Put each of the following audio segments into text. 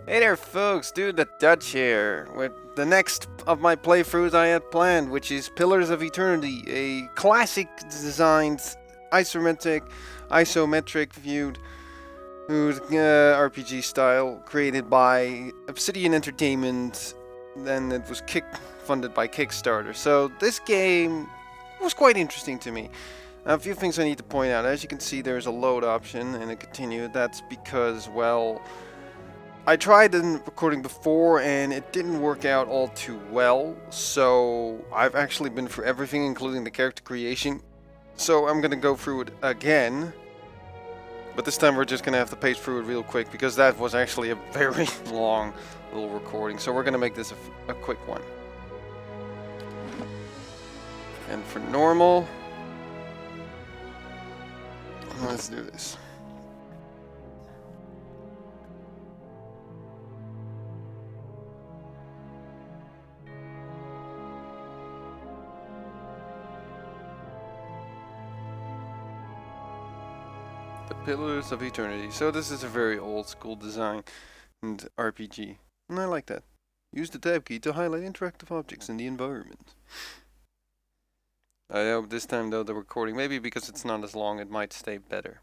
Hey there folks, Dude the Dutch here, with the next of my playthroughs I had planned, which is Pillars of Eternity, a classic designed isometric viewed RPG style created by Obsidian Entertainment. Then it was funded by Kickstarter. So this game was quite interesting to me. A few things I need to point out. As you can see, there's a load option and a continue. That's because, well, I tried in recording before and it didn't work out all too well, so I've actually been through everything, including the character creation. So I'm gonna go through it again, but this time we're just gonna have to pace through it real quick because that was actually a very long little recording. So we're gonna make this a quick one. And for normal, let's do this. Pillars of Eternity. So this is a very old school design and RPG. And I like that. Use the tab key to highlight interactive objects in the environment. I hope this time though the recording, maybe because it's not as long, it might stay better.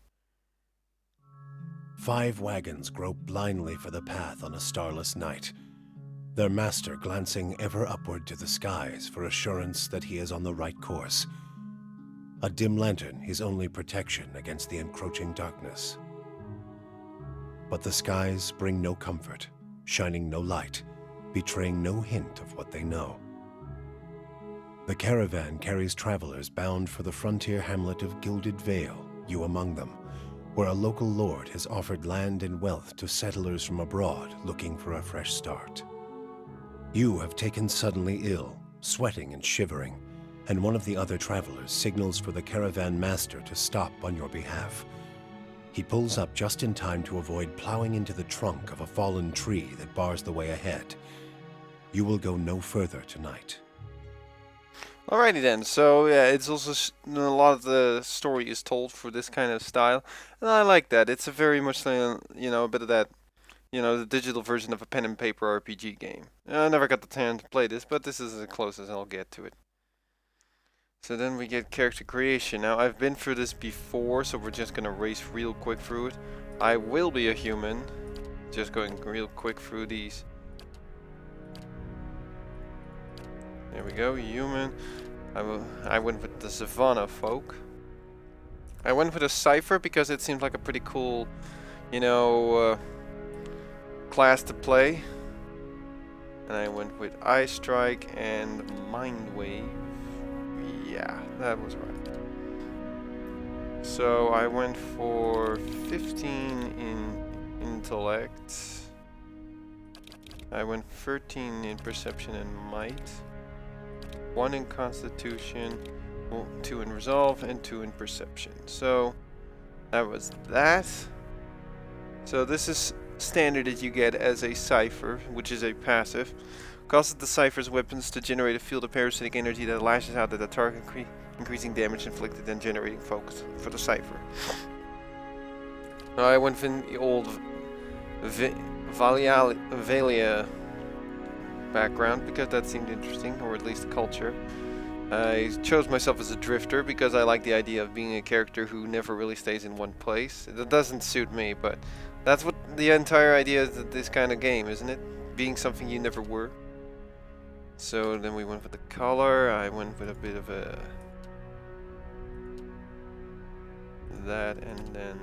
5 wagons grope blindly for the path on a starless night, their master glancing ever upward to the skies for assurance that he is on the right course. A dim lantern his only protection against the encroaching darkness. But the skies bring no comfort, shining no light, betraying no hint of what they know. The caravan carries travelers bound for the frontier hamlet of Gilded Vale, you among them, where a local lord has offered land and wealth to settlers from abroad looking for a fresh start. You have taken suddenly ill, sweating and shivering, and one of the other travelers signals for the caravan master to stop on your behalf. He pulls up just in time to avoid plowing into the trunk of a fallen tree that bars the way ahead. You will go no further tonight. Alrighty then, so yeah, it's also a lot of the story is told for this kind of style, and I like that. It's a very much, a bit of that, the digital version of a pen and paper RPG game. I never got the chance to play this, but this is as close as I'll get to it. So then we get character creation. Now I've been through this before, so we're just gonna race real quick through it. I will be a human, just going real quick through these. There we go, human. I went with the Savannah folk. I went with a Cypher because it seemed like a pretty cool, class to play. And I went with Eye Strike and Mind Wave. Yeah, that was right. So I went for 15 in intellect. I went 13 in perception and might. 1 in constitution, 2 in resolve, and 2 in perception. So that was that. So this is standard that you get as a Cypher, which is a passive. Causes the Cypher's weapons to generate a field of parasitic energy that lashes out at the target, increasing damage inflicted and generating focus for the Cypher. I went for the old Valia background because that seemed interesting, or at least the culture. I chose myself as a drifter because I like the idea of being a character who never really stays in one place. It doesn't suit me, but that's what the entire idea is of this kind of game, isn't it? Being something you never were. So then we went with the color. I went with a bit of a that, and then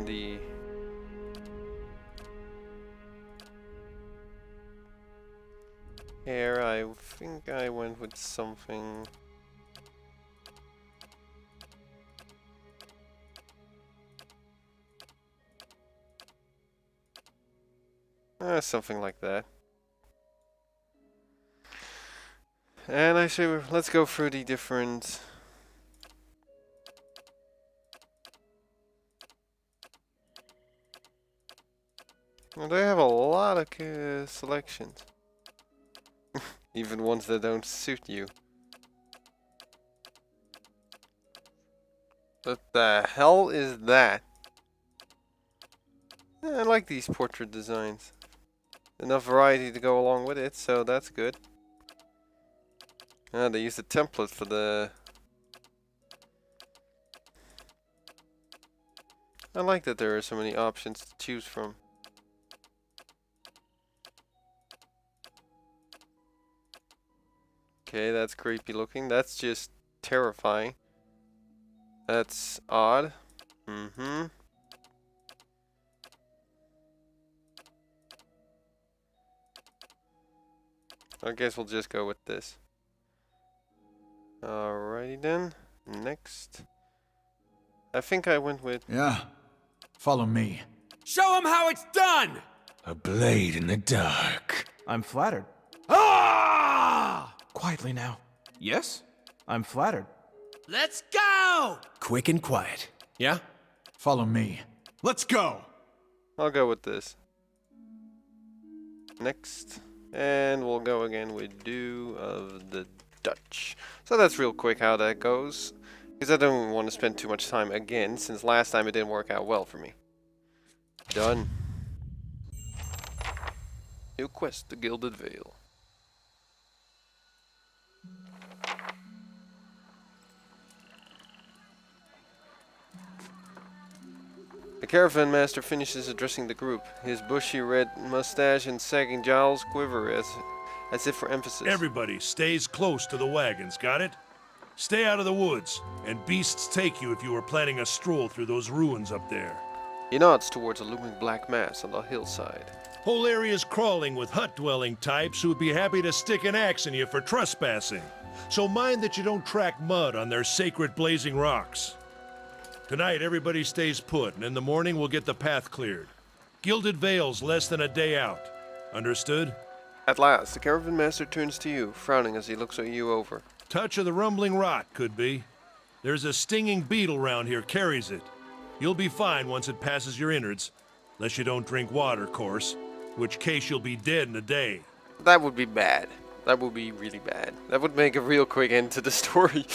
the hair. I think I went with something. Something like that. And I say let's go through the different Well, they have a lot of selections. Even ones that don't suit you. What the hell is that? I like these portrait designs. Enough variety to go along with it, so that's good. Ah, they used a template for the... I like that there are so many options to choose from. Okay, that's creepy looking. That's just terrifying. That's odd. Mm-hmm. I guess we'll just go with this. Alrighty then. Next. I think I went with... Yeah. Follow me. Show him how it's done! A blade in the dark. I'm flattered. Ah! Quietly now. Yes? I'm flattered. Let's go! Quick and quiet. Yeah? Follow me. Let's go! I'll go with this. Next. And we'll go again with Dew of the Dutch. So that's real quick how that goes. Because I don't want to spend too much time again, since last time it didn't work out well for me. Done. New quest, the Gilded Veil. The caravan master finishes addressing the group. His bushy red mustache and sagging jowls quiver as if for emphasis. Everybody stays close to the wagons, got it? Stay out of the woods, and beasts take you if you were planning a stroll through those ruins up there. He nods towards a looming black mass on the hillside. Whole area's crawling with hut-dwelling types who'd be happy to stick an axe in you for trespassing. So mind that you don't track mud on their sacred blazing rocks. Tonight, everybody stays put, and in the morning we'll get the path cleared. Gilded Vale's less than a day out. Understood? At last, the caravan master turns to you, frowning as he looks at you over. Touch of the rumbling rot, could be. There's a stinging beetle round here, carries it. You'll be fine once it passes your innards. Unless you don't drink water, course. Which case you'll be dead in a day. That would be bad. That would be really bad. That would make a real quick end to the story.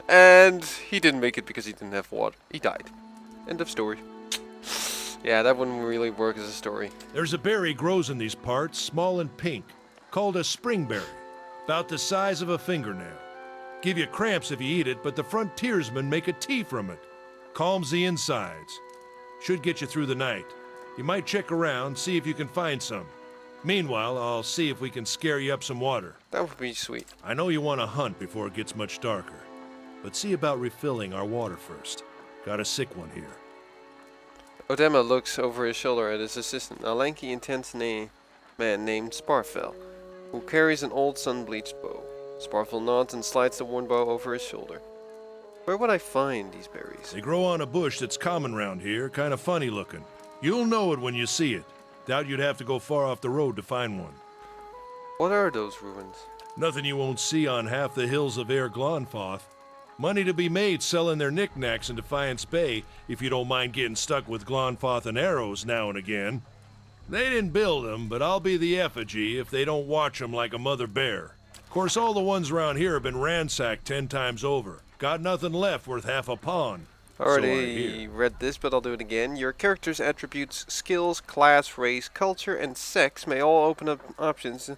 And he didn't make it because he didn't have water. He died. End of story. Yeah, that wouldn't really work as a story. There's a berry grows in these parts, small and pink, called a springberry. About the size of a fingernail. Give you cramps if you eat it, but the frontiersmen make a tea from it. Calms the insides. Should get you through the night. You might check around, see if you can find some. Meanwhile, I'll see if we can scare you up some water. That would be sweet. I know you want to hunt before it gets much darker, but see about refilling our water first. Got a sick one here. Odema looks over his shoulder at his assistant, a lanky, intense man named Sparfell, who carries an old sun-bleached bow. Sparfell nods and slides the worn bow over his shoulder. Where would I find these berries? They grow on a bush that's common round here, kind of funny looking. You'll know it when you see it. Doubt you'd have to go far off the road to find one. What are those ruins? Nothing you won't see on half the hills of Air Glonfoth. Money to be made selling their knickknacks in Defiance Bay, if you don't mind getting stuck with Glonfoth and arrows now and again. They didn't build them, but I'll be the effigy if they don't watch them like a mother bear. Of course, all the ones around here have been ransacked 10 times over. Got nothing left worth half a pawn. Already read this, but I'll do it again. Your character's attributes, skills, class, race, culture, and sex may all open up options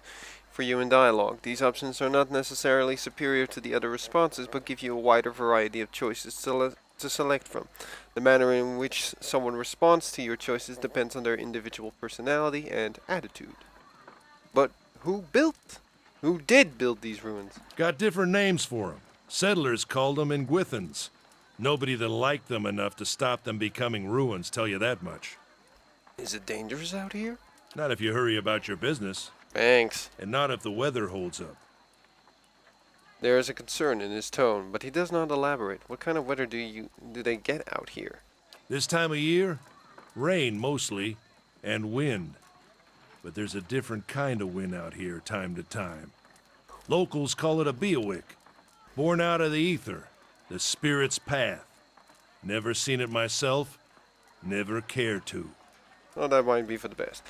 for you in dialogue. These options are not necessarily superior to the other responses, but give you a wider variety of choices to select from. The manner in which someone responds to your choices depends on their individual personality and attitude. But who did build these ruins? Got different names for them. Settlers called them Ingwithans. Nobody that liked them enough to stop them becoming ruins, tell you that much. Is it dangerous out here? Not if you hurry about your business. Thanks. And not if the weather holds up. There is a concern in his tone, but he does not elaborate. What kind of weather do they get out here? This time of year, rain mostly, and wind. But there's a different kind of wind out here time to time. Locals call it a Beowick, born out of the ether, the spirit's path. Never seen it myself, never cared to. Well, that might be for the best.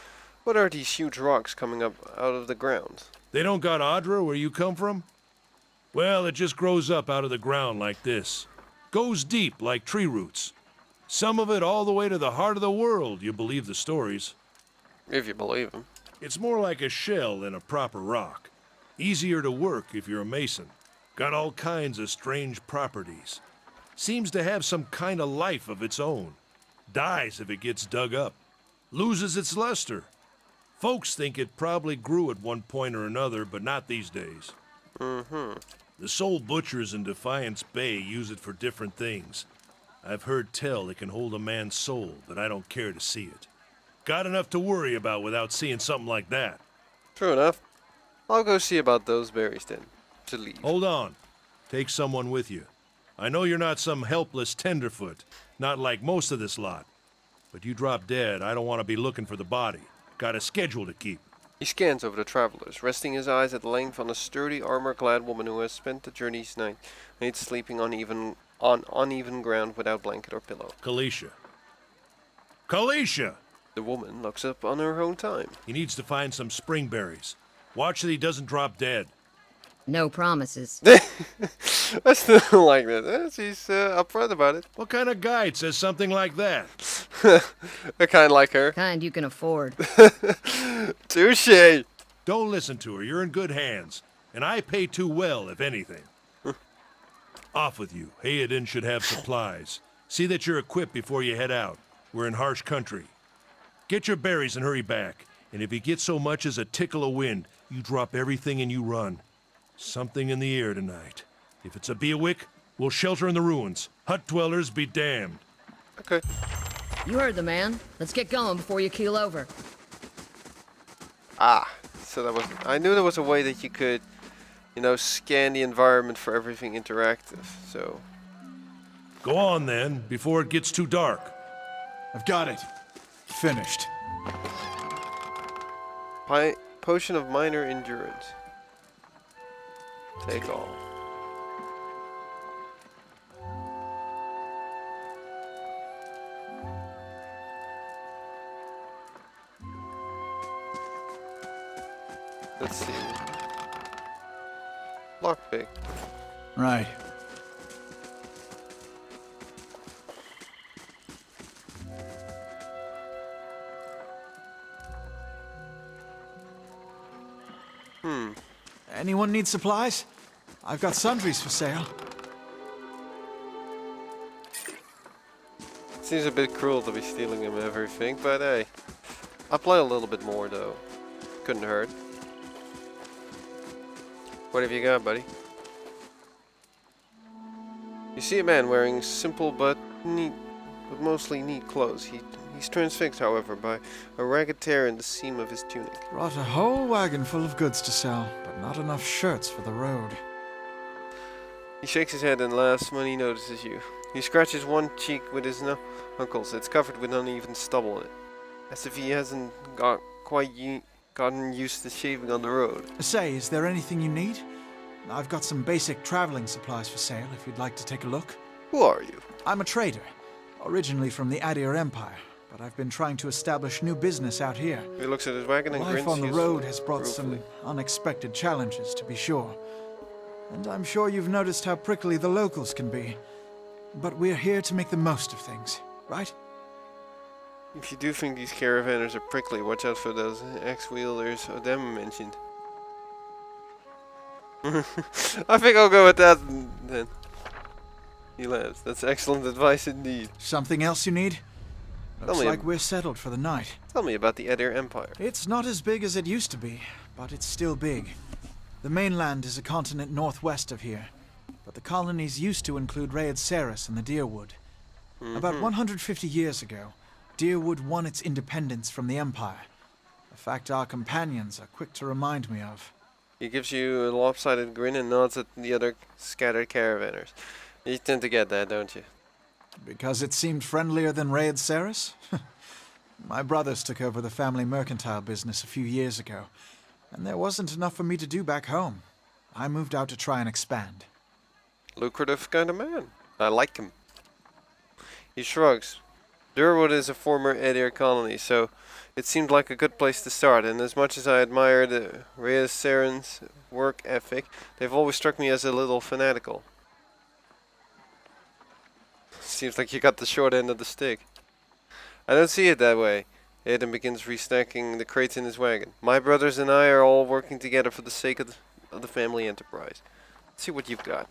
What are these huge rocks coming up out of the ground? They don't got Audra where you come from? Well, it just grows up out of the ground like this. Goes deep like tree roots. Some of it all the way to the heart of the world, you believe the stories. If you believe them. It's more like a shell than a proper rock. Easier to work if you're a mason. Got all kinds of strange properties. Seems to have some kind of life of its own. Dies if it gets dug up. Loses its luster. Folks think it probably grew at one point or another, but not these days. The soul butchers in Defiance Bay use it for different things. I've heard tell it can hold a man's soul, but I don't care to see it. Got enough to worry about without seeing something like that. True enough. I'll go see about those berries then. To leave. Hold on. Take someone with you. I know you're not some helpless tenderfoot, not like most of this lot. But you drop dead, I don't want to be looking for the body. Got a schedule to keep. He scans over the travelers, resting his eyes at length on a sturdy, armor-clad woman who has spent the journey's night sleeping on uneven ground without blanket or pillow. Kalisha. Kalisha! The woman looks up on her own time. He needs to find some spring berries. Watch that he doesn't drop dead. No promises. I still like that. She's upfront about it. What kind of guide says something like that? A kind like her. Kind you can afford. Touche! Don't listen to her. You're in good hands. And I pay too well, if anything. Off with you. Hayden should have supplies. See that you're equipped before you head out. We're in harsh country. Get your berries and hurry back. And if you get so much as a tickle of wind, you drop everything and you run. Something in the air tonight. If it's a Beawick, we'll shelter in the ruins. Hut dwellers be damned. Okay. You heard the man. Let's get going before you keel over. Ah, so that was... I knew there was a way that you could, you know, scan the environment for everything interactive, so... Go on then, before it gets too dark. I've got it. Finished. Potion of minor endurance. Take all. Let's see. Lockpick. Right. Anyone need supplies? I've got sundries for sale. Seems a bit cruel to be stealing him everything, but hey. I'll play a little bit more though. Couldn't hurt. What have you got, buddy? You see a man wearing simple but mostly neat clothes. He's transfixed, however, by a ragged tear in the seam of his tunic. Brought a whole wagon full of goods to sell, but not enough shirts for the road. He shakes his head and laughs when he notices you. He scratches one cheek with his knuckles. It's covered with uneven stubble in it, as if he hasn't gotten used to shaving on the road. Say, is there anything you need? I've got some basic traveling supplies for sale if you'd like to take a look. Who are you? I'm a trader, originally from the Adir Empire, but I've been trying to establish new business out here. He looks at his wagon and grins. Life on the road has brought ruefully. some unexpected challenges, to be sure. And I'm sure you've noticed how prickly the locals can be. But we're here to make the most of things, right? If you do think these caravanners are prickly, watch out for those ex-wheelers Odem mentioned. I think I'll go with that then. He laughs. That's excellent advice indeed. Something else you need? Looks like we're settled for the night. Tell me about the Adir Empire. It's not as big as it used to be, but it's still big. The mainland is a continent northwest of here, but the colonies used to include Raed Ceres and the Deerwood. About 150 years ago, Deerwood won its independence from the Empire, a fact our companions are quick to remind me of. He gives you a lopsided grin and nods at the other scattered caravanners. You tend to get that, don't you? Because it seemed friendlier than Raed Ceres? My brothers took over the family mercantile business a few years ago, and there wasn't enough for me to do back home. I moved out to try and expand. Lucrative kind of man. I like him. He shrugs. Durwood is a former Adair colony, so it seemed like a good place to start, and as much as I admire the Reyes Saren's work ethic, they've always struck me as a little fanatical. Seems like you got the short end of the stick. I don't see it that way. Aiden begins restacking the crates in his wagon. My brothers and I are all working together for the sake of the family enterprise. Let's see what you've got.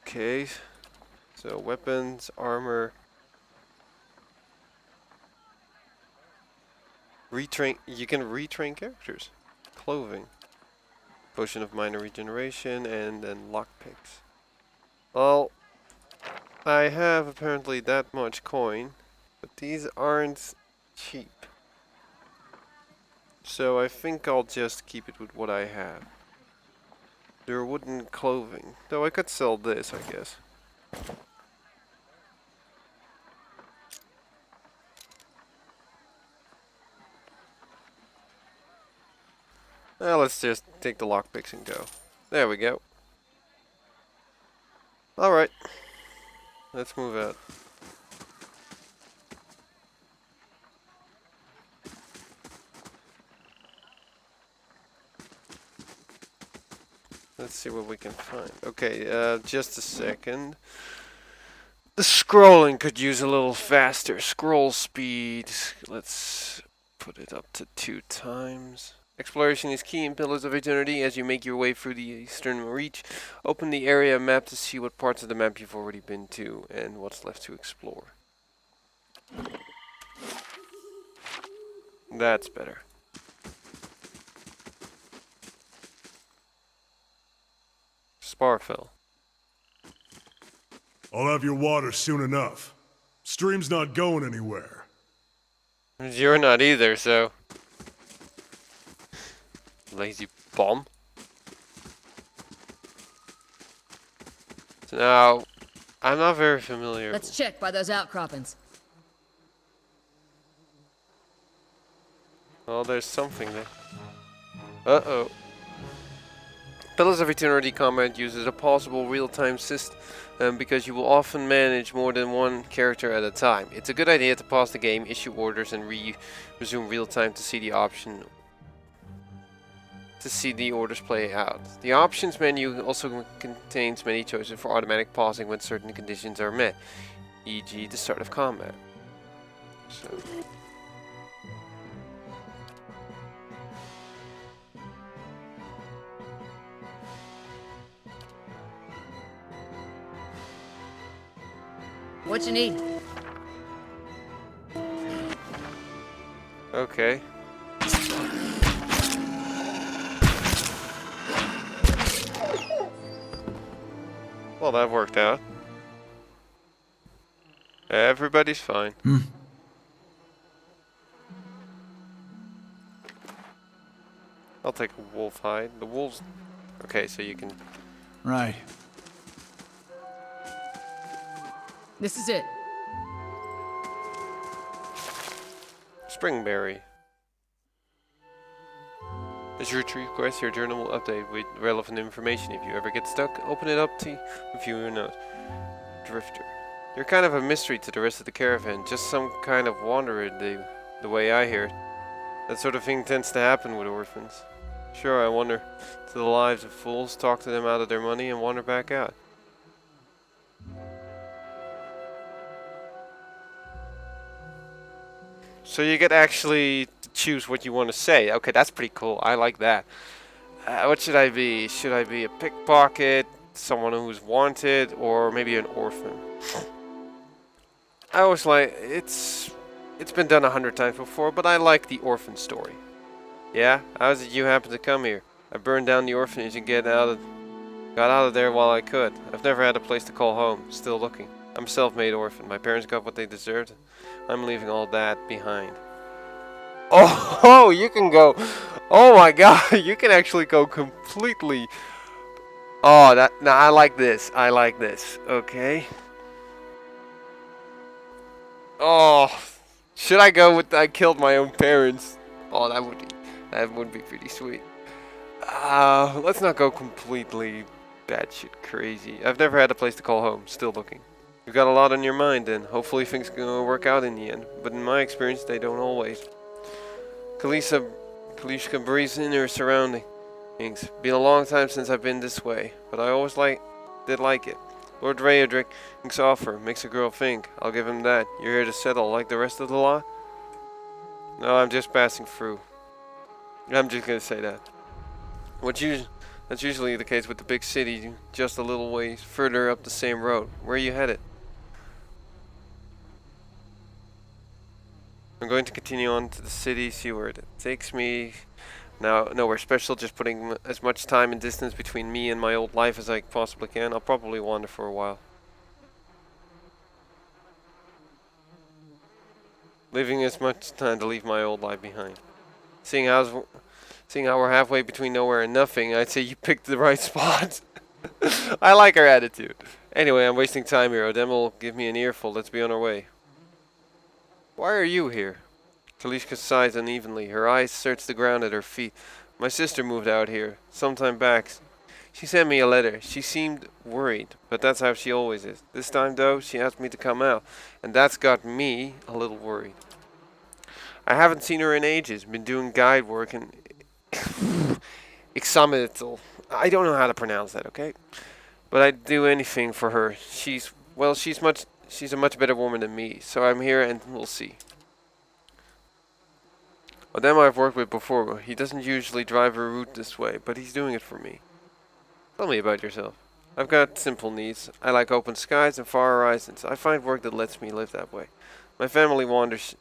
Okay. So, weapons, armor. You can retrain characters. Clothing. Potion of minor regeneration, and then lockpicks. Well, I have apparently that much coin, but these aren't cheap. So I think I'll just keep it with what I have. There are wooden clothing, though I could sell this, I guess. Well, let's just take the lockpicks and go. There we go. Alright. Let's move out. Let's see what we can find. Okay, just a second. The scrolling could use a little faster. Scroll speed. Let's put it up to 2 times. Exploration is key in Pillars of Eternity. As you make your way through the Eastern Reach, open the area map to see what parts of the map you've already been to and what's left to explore. That's better. Sparfell. I'll have your water soon enough. Stream's not going anywhere. You're not either, so... Lazy bum. So now, I'm not very familiar. Let's check by those outcroppings. Well, there's something there. Uh-oh. Pillars of Eternity combat uses a possible real-time system because you will often manage more than one character at a time. It's a good idea to pause the game, issue orders, and resume real-time to see the orders play out. The options menu also contains many choices for automatic pausing when certain conditions are met, e.g. the start of combat. So... What you need? Okay. Well, that worked out. Everybody's fine. I'll take a wolf hide. The wolves... Okay, so you can... Right. This is it. Springberry. As your request, your journal will update with relevant information. If you ever get stuck, open it up to review your notes. Drifter. You're kind of a mystery to the rest of the caravan. Just some kind of wanderer, the way I hear it. That sort of thing tends to happen with orphans. Sure, I wander to the lives of fools, talk to them out of their money, and wander back out. So you get actually to choose what you want to say. Okay, that's pretty cool. I like that. What should I be? Should I be a pickpocket, someone who's wanted, or maybe an orphan? I always like... It's been done 100 times before, but I like the orphan story. Yeah? How did you happen to come here? I burned down the orphanage and got out of there while I could. I've never had a place to call home. Still looking. I'm a self-made orphan. My parents got what they deserved. I'm leaving all that behind. Oh, you can go. Oh my god, you can actually go completely. Oh, no, I like this. I like this. Okay. Oh, should I go with I killed my own parents? Oh, that would be pretty sweet. Let's not go completely batshit crazy. I've never had a place to call home. Still looking. You've got a lot on your mind then. Hopefully things can work out in the end. But in my experience, they don't always. Kalishka breathes in her surroundings. Been a long time since I've been this way, but I always did like it. Lord Raedric's offer makes a girl think. I'll give him that. You're here to settle like the rest of the lot? No, I'm just passing through. I'm just gonna say that. That's usually the case with the big city, just a little ways further up the same road. Where are you headed? I'm going to continue on to the city, see where it takes me. Now, nowhere special, just putting as much time and distance between me and my old life as I possibly can. I'll probably wander for a while. Leaving as much time to leave my old life behind. Seeing how we're halfway between nowhere and nothing, I'd say you picked the right spot. I like her attitude. Anyway, I'm wasting time here. Odem will give me an earful. Let's be on our way. Why are you here? Kalishka sighs unevenly. Her eyes search the ground at her feet. My sister moved out here some time back. She sent me a letter. She seemed worried, but that's how she always is. This time, though, she asked me to come out, and that's got me a little worried. I haven't seen her in ages. Been doing guide work and examinatal. I don't know how to pronounce that, okay? But I'd do anything for her. She's a much better woman than me, so I'm here and we'll see. Odem I've worked with before. He doesn't usually drive a route this way, but he's doing it for me. Tell me about yourself. I've got simple needs. I like open skies and far horizons. I find work that lets me live that way. My family wanders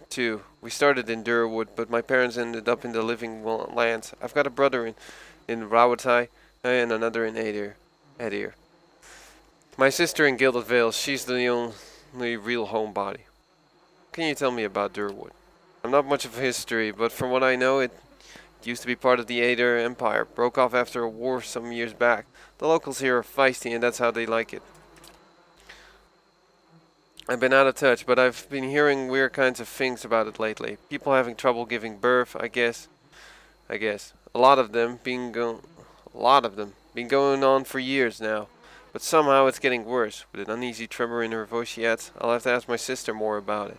too. We started in Durwood, but my parents ended up in the living lands. I've got a brother in Rawatai and another in Adir. My sister in Gilded Vale. She's the only real homebody. What can you tell me about Durwood? I'm not much of a history, but from what I know, it used to be part of the Adir Empire. Broke off after a war some years back. The locals here are feisty, and that's how they like it. I've been out of touch, but I've been hearing weird kinds of things about it lately. People having trouble giving birth, I guess. A lot of them been going on for years now. But somehow it's getting worse. With an uneasy tremor in her voice she adds, I'll have to ask my sister more about it.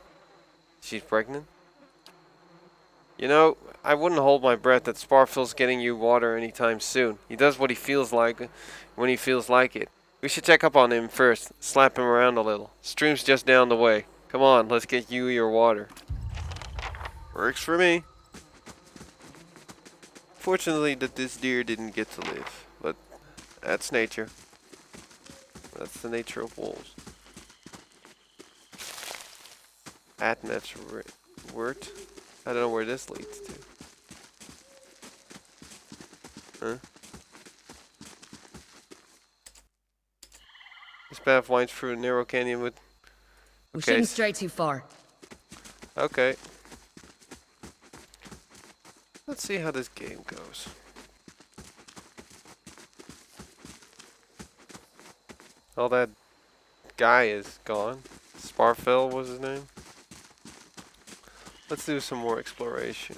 She's pregnant? You know, I wouldn't hold my breath that Sparfill's getting you water anytime soon. He does what he feels like when he feels like it. We should check up on him first, slap him around a little. Stream's just down the way. Come on, let's get you your water. Works for me. Fortunately that this deer didn't get to live, but that's nature. That's the nature of wolves. Atnef's wort. I don't know where this leads to. Huh? This path winds through a narrow canyon with... We shouldn't stray too far. Okay. Let's see how this game goes. Oh, that guy is gone. Sparfell was his name. Let's do some more exploration.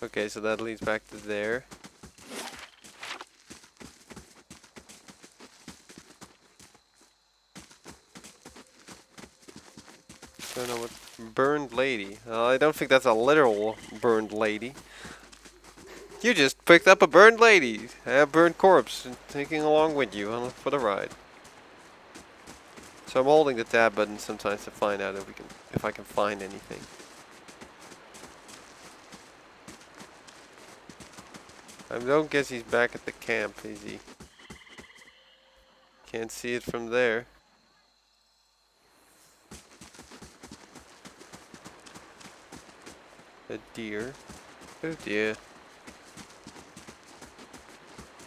Okay, so that leads back to there. Don't know what burned lady. I don't think that's a literal burned lady. You just picked up a burned lady, a burned corpse, and taking along with you for the ride. So I'm holding the tab button sometimes to find out if I can find anything. I don't guess he's back at the camp, is he? Can't see it from there. A deer. Oh dear.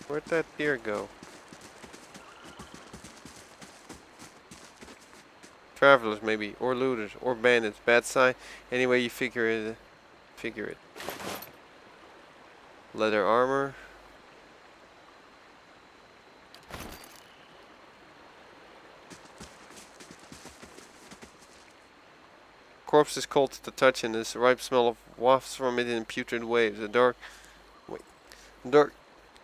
Where'd that deer go? Travelers maybe, or looters, or bandits. Bad sign. Anyway, you figure it. Leather armor. Corpse is cold to the touch, and this ripe smell of wafts from it in putrid waves. A dark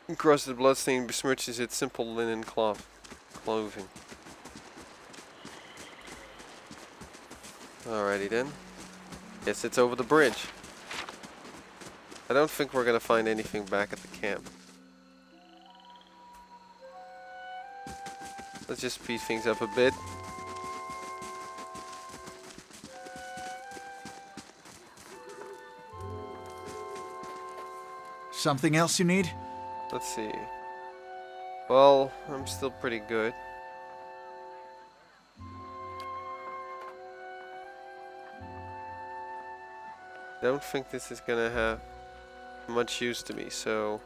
Encrusted bloodstain besmirches its simple linen clothing. Alrighty then. Guess it's over the bridge. I don't think we're gonna find anything back at the camp. Let's just speed things up a bit. Something else you need? Let's see. Well, I'm still pretty good. Don't think this is gonna have much use to me, so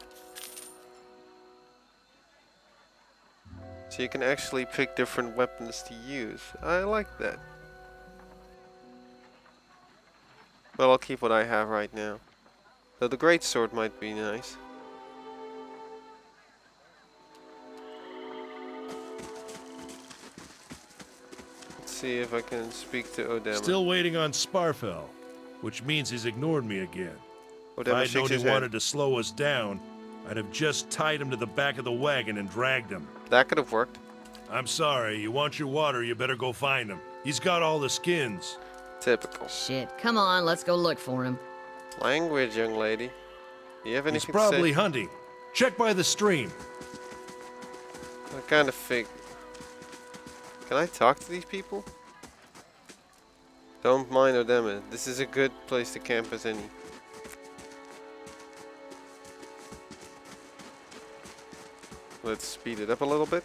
you can actually pick different weapons to use. I like that. But I'll keep what I have right now. Though the greatsword might be nice. Let's see if I can speak to Odema. Still waiting on Sparfell, which means he's ignored me again. If Odema I'd known shakes he his head. wanted to slow us down, I'd have just tied him to the back of the wagon and dragged him. That could have worked. I'm sorry, you want your water, you better go find him. He's got all the skins. Typical. Shit, come on, let's go look for him. Language, young lady. Do you have He's anything probably to say? hunting. Check by the stream. I kind of think. Can I talk to these people? Don't mind Odema. This is a good place to camp as any. Let's speed it up a little bit.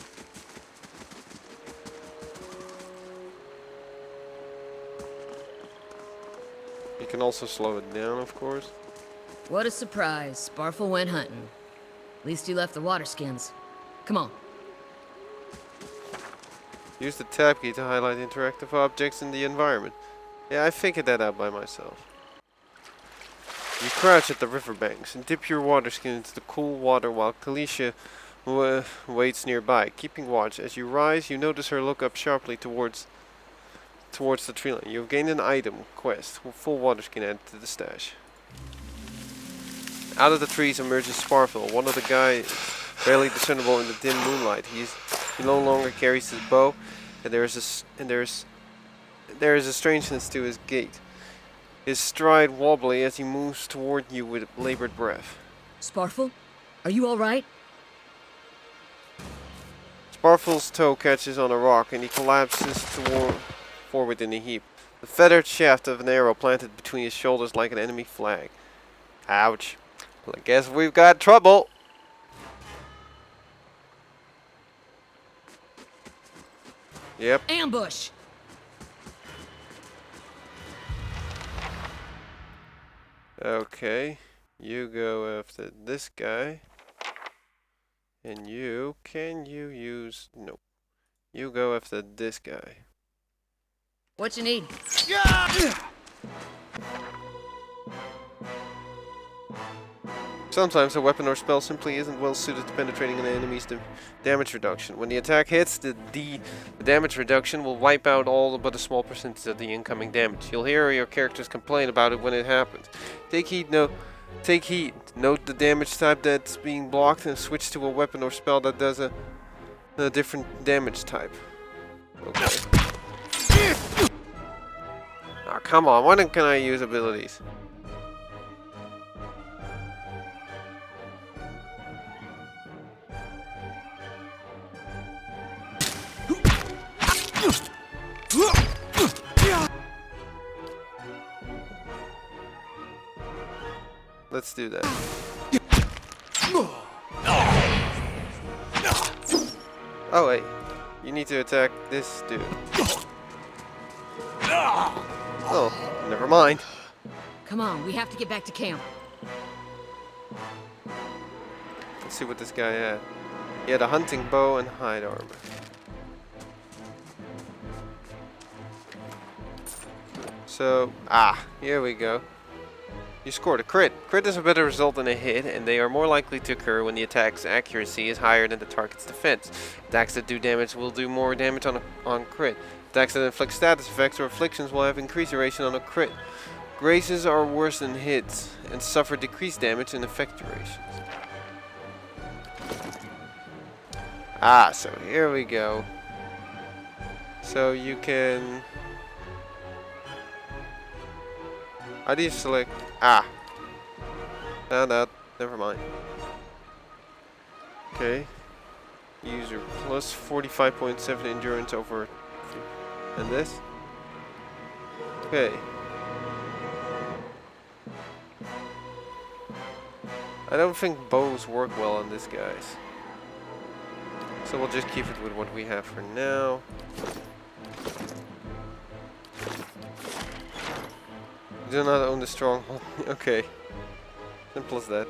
You can also slow it down, of course. What a surprise. Sparfel went hunting. At least he left the water skins. Come on. Use the tab key to highlight interactive objects in the environment. Yeah, I figured that out by myself. You crouch at the riverbanks and dip your water skin into the cool water while Kalisha waits nearby, keeping watch. As you rise, you notice her look up sharply towards the tree line. You have gained an item quest. Full water skin added to the stash. Out of the trees emerges Sparfel, one of the guys barely discernible in the dim moonlight. He no longer carries his bow, and there is a strangeness to his gait. His stride wobbly as he moves toward you with labored breath. Sparfel? Are you alright? Sparfel's toe catches on a rock, and he collapses forward in a heap. The feathered shaft of an arrow planted between his shoulders like an enemy flag. Ouch. Well, I guess we've got trouble. Yep. Ambush! Okay. You go after this guy. And you, can you use... No. You go after this guy. What you need? Sometimes a weapon or spell simply isn't well suited to penetrating an enemy's damage reduction. When the attack hits, the damage reduction will wipe out all but a small percentage of the incoming damage. You'll hear your characters complain about it when it happens. Take heed. Note the damage type that's being blocked and switch to a weapon or spell that does a different damage type. Okay. Oh, come on. When can I use abilities? Let's do that. Oh wait, you need to attack this dude. Oh, never mind. Come on, we have to get back to camp. Let's see what this guy had. He had a hunting bow and hide armor. So, here we go. You scored a crit. Crit is a better result than a hit, and they are more likely to occur when the attack's accuracy is higher than the target's defense. Attacks that do damage will do more damage on crit. Attacks that inflict status effects or afflictions will have increased duration on a crit. Graces are worse than hits, and suffer decreased damage and effect durations. Ah, so here we go. So you can... How do you select... Ah. No, never mind. Okay. User plus 45.7 endurance over... And this? Okay. I don't think bows work well on this, guys. So we'll just keep it with what we have for now. Do not own the stronghold. Okay. Simple as that.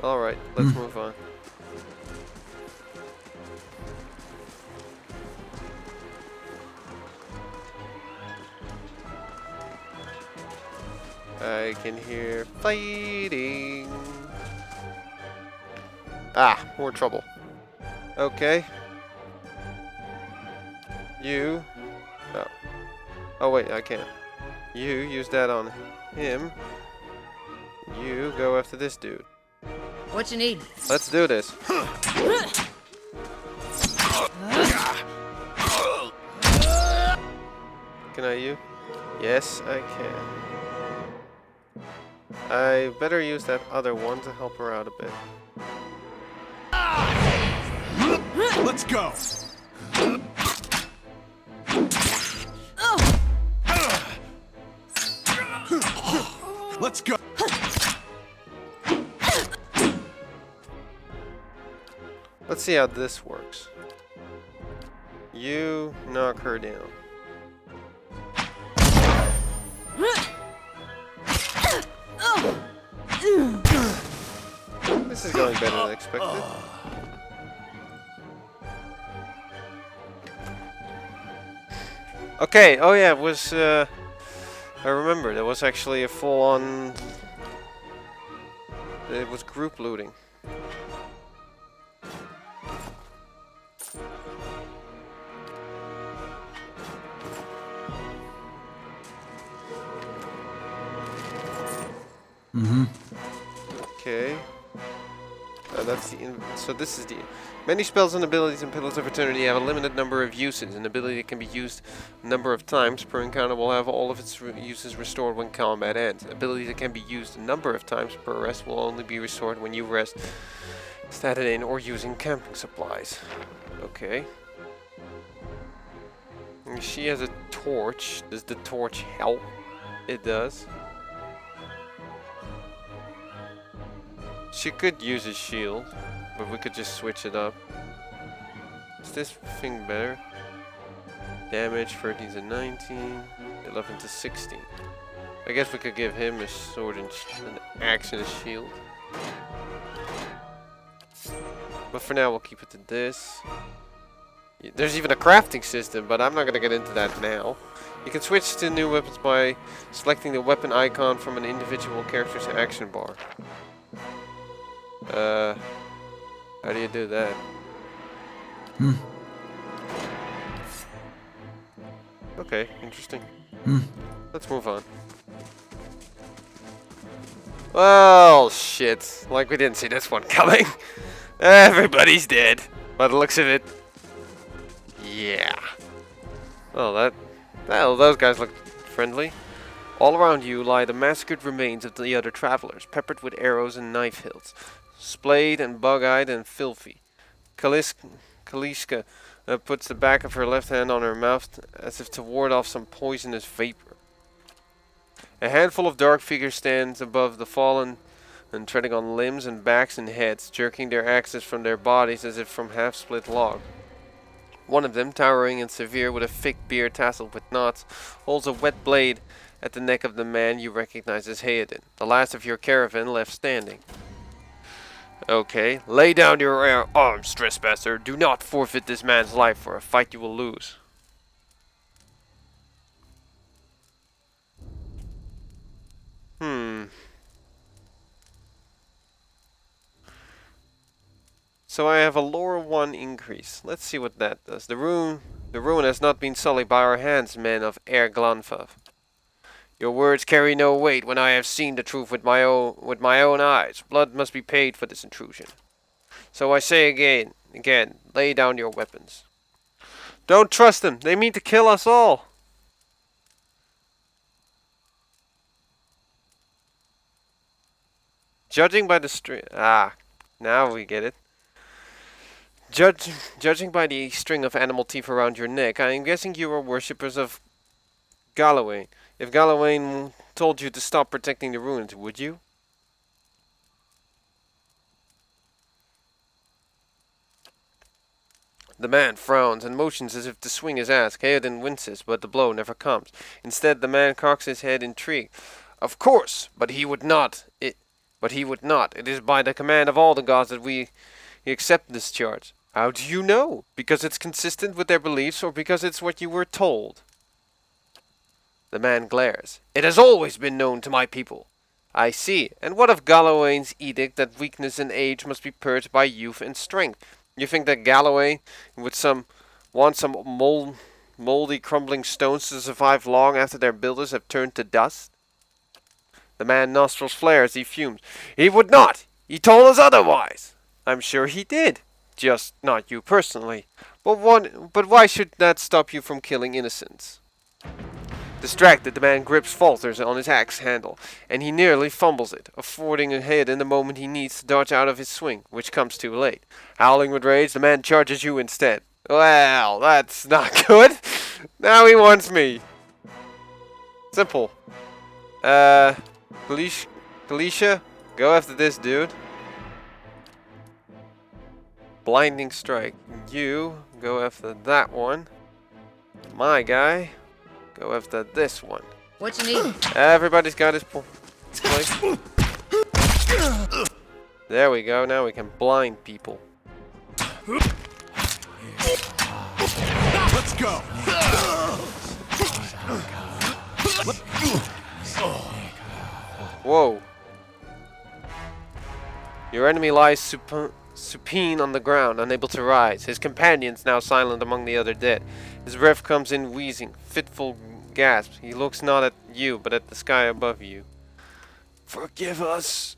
Alright, let's move on. I can hear fighting. Ah, more trouble. Okay. You. Oh. Oh wait, I can't. You use that on him. You go after this dude. What you need? Let's do this. Can I you? Yes, I can. I better use that other one to help her out a bit. Let's go. Let's go. Let's see how this works. You knock her down. This is going better than expected. Okay, oh yeah, it was, I remember, there was actually a full-on... It was group looting. Okay. That's the... So this is the... Many spells and abilities in Pillars of Eternity have a limited number of uses. An ability that can be used a number of times per encounter will have all of its uses restored when combat ends. Abilities that can be used a number of times per rest will only be restored when you rest, statted in, or using camping supplies. Okay. And she has a torch. Does the torch help? It does. She could use a shield, but we could just switch it up. Is this thing better? Damage 13 to 19, 11 to 16. I guess we could give him a sword and an axe and a shield. But for now we'll keep it to this. There's even a crafting system, but I'm not going to get into that now. You can switch to new weapons by selecting the weapon icon from an individual character's action bar. How do you do that? Okay, interesting. Let's move on. Well, shit. Like we didn't see this one coming. Everybody's dead. By the looks of it. Yeah. Well, those guys look friendly. All around you lie the massacred remains of the other travelers, peppered with arrows and knife hilts. Splayed and bug-eyed and filthy. Kalishka puts the back of her left hand on her mouth as if to ward off some poisonous vapor. A handful of dark figures stands above the fallen and treading on limbs and backs and heads, jerking their axes from their bodies as if from half-split log. One of them, towering and severe with a thick beard tasseled with knots, holds a wet blade at the neck of the man you recognize as Hayden, the last of your caravan left standing. Okay, lay down your arms, trespasser. Do not forfeit this man's life for a fight you will lose. So I have a lore 1 increase. Let's see what that does. The ruin has not been sullied by our hands, men of Air Glanfav. Your words carry no weight when I have seen the truth with my own eyes. Blood must be paid for this intrusion. So I say again, Again, lay down your weapons. Don't trust them. They mean to kill us all. Judging by the string... Ah, now we get it. Judging by the string of animal teeth around your neck, I am guessing you are worshippers of Galloway. If Galloway told you to stop protecting the ruins, would you? The man frowns and motions as if to swing his axe. Kaodin winces, but the blow never comes. Instead, the man cocks his head intrigued. Of course, but he would not. But he would not. It is by the command of all the gods that we accept this charge. How do you know? Because it's consistent with their beliefs, or because it's what you were told? The man glares. It has always been known to my people. I see. And what of Galloway's edict that weakness and age must be purged by youth and strength? You think that Galloway would want some moldy, crumbling stones to survive long after their builders have turned to dust? The man's nostrils flare as he fumes. He would not! He told us otherwise! I'm sure he did. Just not you personally. But why should that stop you from killing innocents? Distracted, the man grips falters on his axe handle, and he nearly fumbles it, affording Hayden the moment he needs to dodge out of his swing, which comes too late. Howling with rage, the man charges you instead. Well, that's not good. Now he wants me. Simple. Galicia, go after this dude. Blinding strike. You go after that one. My guy, go after this one. What you need? Everybody's got his place. There we go. Now we can blind people. Let's go. Whoa. Your enemy lies supine on the ground, unable to rise. His companions now silent among the other dead. His breath comes in wheezing, fitful gasps. He looks not at you, but at the sky above you. Forgive us.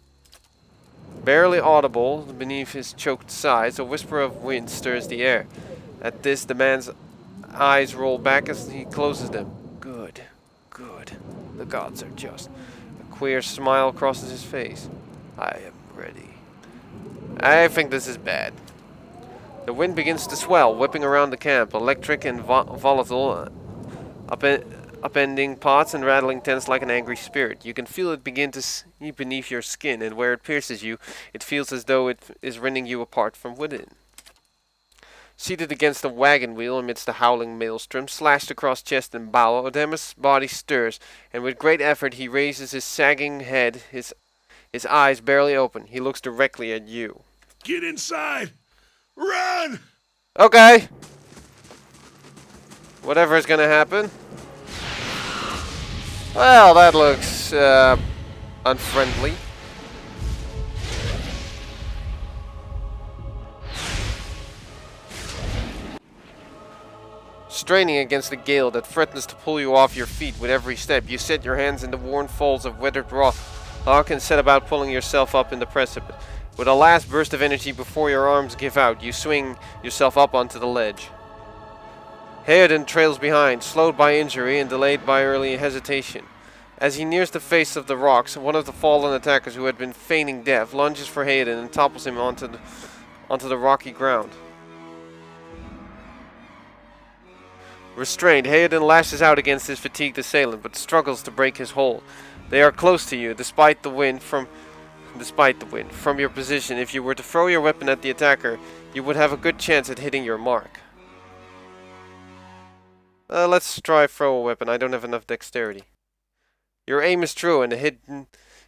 Barely audible beneath his choked sighs, a whisper of wind stirs the air. At this, the man's eyes roll back as he closes them. Good, good. The gods are just. A queer smile crosses his face. I am ready. I think this is bad. The wind begins to swell, whipping around the camp, electric and volatile, upending pots and rattling tents like an angry spirit. You can feel it begin to seep beneath your skin, and where it pierces you, it feels as though it is rending you apart from within. Seated against a wagon wheel amidst the howling maelstrom, slashed across chest and bow, Odemus' body stirs, and with great effort he raises his sagging head, his eyes barely open. He looks directly at you. Get inside! Run! Okay. Whatever is gonna happen. Well, that looks unfriendly. Straining against the gale that threatens to pull you off your feet with every step, you set your hands in the worn folds of weathered rock and set about pulling yourself up in the precipice. With a last burst of energy before your arms give out, you swing yourself up onto the ledge. Hayden trails behind, slowed by injury and delayed by early hesitation. As he nears the face of the rocks, one of the fallen attackers who had been feigning death lunges for Hayden and topples him onto the rocky ground. Restrained, Hayden lashes out against his fatigued assailant, but struggles to break his hold. They are close to you, despite the wind. From your position, if you were to throw your weapon at the attacker, you would have a good chance at hitting your mark. Let's try throw a weapon. I don't have enough dexterity. Your aim is true, and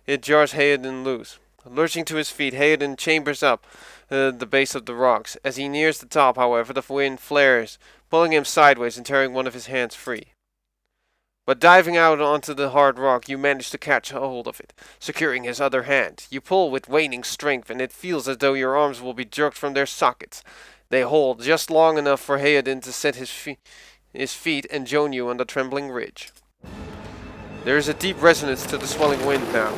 it jars Hayden loose. Lurching to his feet, Hayden chambers up the base of the rocks. As he nears the top, however, the wind flares, pulling him sideways and tearing one of his hands free. But diving out onto the hard rock, you manage to catch hold of it, securing his other hand. You pull with waning strength, and it feels as though your arms will be jerked from their sockets. They hold just long enough for Hayden to set his feet and join you on the trembling ridge. There is a deep resonance to the swelling wind now.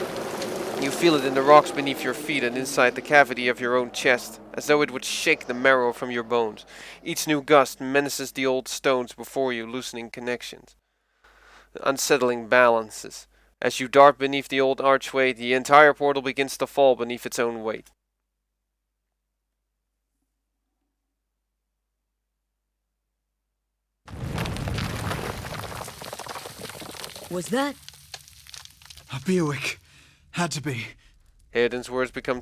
You feel it in the rocks beneath your feet and inside the cavity of your own chest, as though it would shake the marrow from your bones. Each new gust menaces the old stones before you, loosening connections, unsettling balances. As you dart beneath the old archway, the entire portal begins to fall beneath its own weight. Was that? A Buick. Had to be. Hayden's words become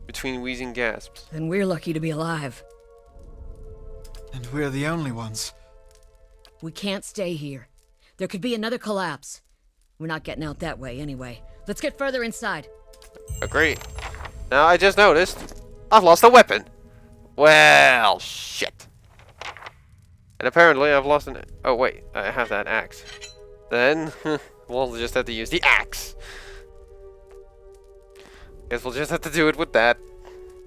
between wheezing gasps. Then we're lucky to be alive. And we're the only ones. We can't stay here. There could be another collapse. We're not getting out that way anyway. Let's get further inside. Agreed. Now I just noticed I've lost a weapon. Well, shit. And apparently I've lost an... Oh wait, I have that axe. Then we'll just have to use the axe. Guess we'll just have to do it with that.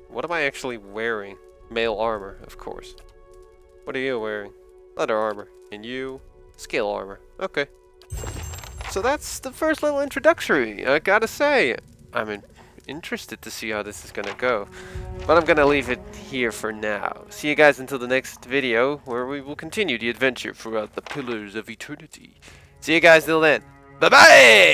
What am I actually wearing? Mail armor, of course. What are you wearing? Leather armor. And you? Scale armor. Okay. So that's the first little introductory. I gotta say, I'm interested to see how this is gonna go. But I'm gonna leave it here for now. See you guys until the next video, where we will continue the adventure throughout the Pillars of Eternity. See you guys till then. Bye-bye!